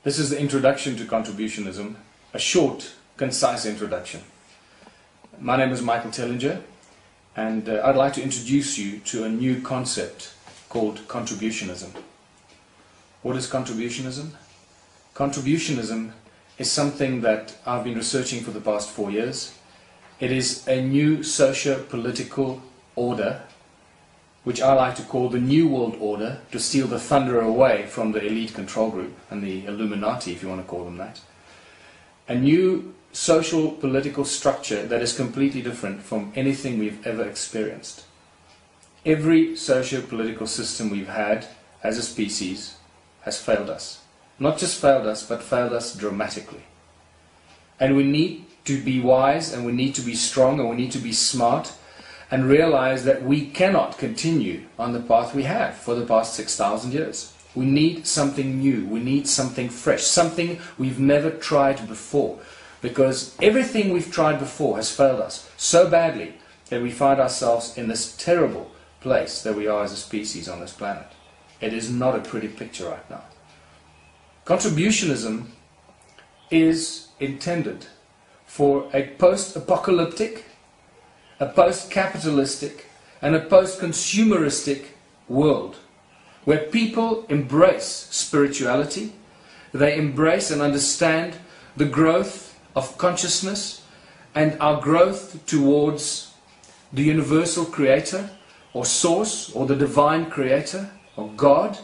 This is the introduction to contributionism, a short, concise introduction. My name is Michael Tellinger, and I'd like to introduce you to a new concept called contributionism. What is contributionism? Contributionism is something that I've been researching for the past 4 years. It is a new socio-political order, which I like to call the New World Order, to steal the thunder away from the elite control group and the Illuminati, if you want to call them that. A new social political structure that is completely different from anything we've ever experienced. Every socio-political system we've had as a species has failed us. Not just failed us, but failed us dramatically. And we need to be wise, and we need to be strong, and we need to be smart, and realize that we cannot continue on the path we have for the past 6,000 years. We need something new, we need something fresh, something we've never tried before, because everything we've tried before has failed us so badly that we find ourselves in this terrible place that we are as a species on this planet. It is not a pretty picture right now. Contributionism is intended for a post-apocalyptic, a post-capitalistic, and a post-consumeristic world where people embrace spirituality, they embrace and understand the growth of consciousness and our growth towards the universal creator or source or the divine creator or God,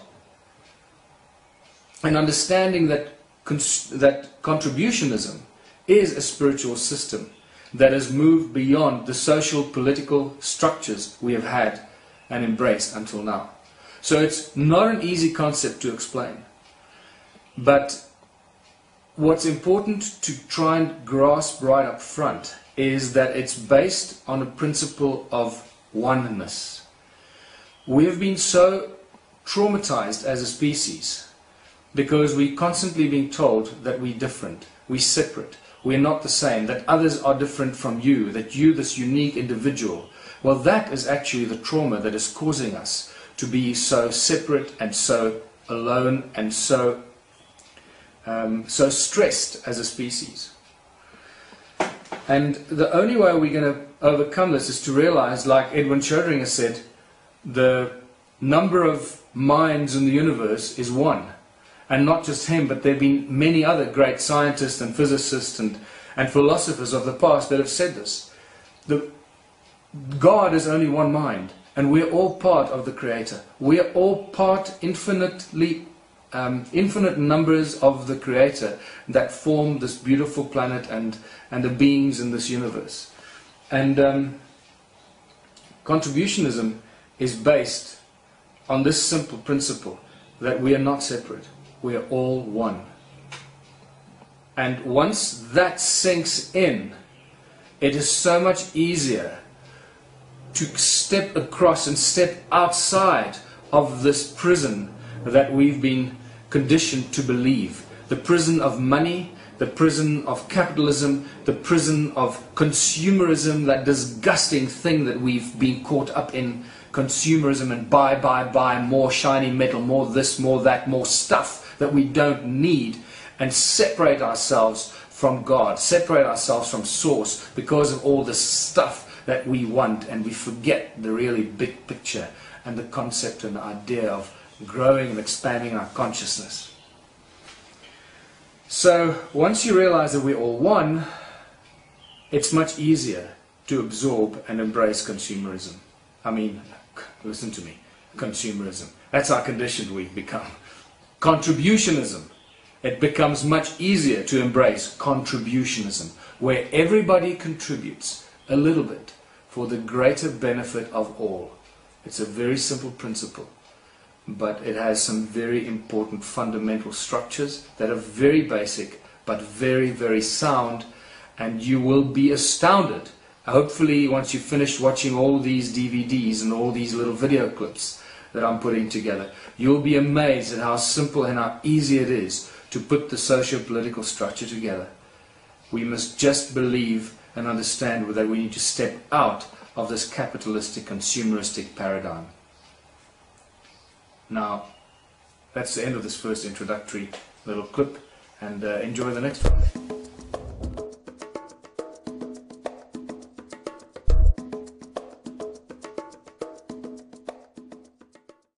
and understanding that contributionism is a spiritual system that has moved beyond the social political structures we have had and embraced until now. So it's not an easy concept to explain, but what's important to try and grasp right up front is that it's based on a principle of oneness. We have been so traumatized as a species because we're constantly being told that we're different, we're separate, we're not the same, that others are different from you, that you, this unique individual. Well, that is actually the trauma that is causing us to be so separate and so alone and so stressed as a species. And the only way we're going to overcome this is to realize, like Edwin Schrödinger said, the number of minds in the universe is one. And not just him, but there have been many other great scientists and physicists and philosophers of the past that have said this. God is only one mind, and we're all part of the Creator. We're all part, infinite numbers of the Creator that form this beautiful planet and the beings in this universe. And contributionism is based on this simple principle that we are not separate. We are all one. And once that sinks in, it is so much easier to step across and step outside of this prison that we've been conditioned to believe. The prison of money, the prison of capitalism, the prison of consumerism, that disgusting thing that we've been caught up in, consumerism, and buy, more shiny metal, more this, more that, more stuff that we don't need, and separate ourselves from God, separate ourselves from Source because of all this stuff that we want, and we forget the really big picture and the concept and the idea of growing and expanding our consciousness. So once you realize that we're all one, it's much easier to absorb and embrace consumerism. I mean, listen to me, consumerism. That's how conditioned we've become. Contributionism, it becomes much easier to embrace contributionism, where everybody contributes a little bit for the greater benefit of all. It's a very simple principle, but it has some very important fundamental structures that are very basic, but very, very sound, and you will be astounded. Hopefully, once you finish watching all these DVDs and all these little video clips that I'm putting together, you'll be amazed at how simple and how easy it is to put the socio-political structure together. We must just believe and understand that we need to step out of this capitalistic, consumeristic paradigm. Now, that's the end of this first introductory little clip. and enjoy the next one.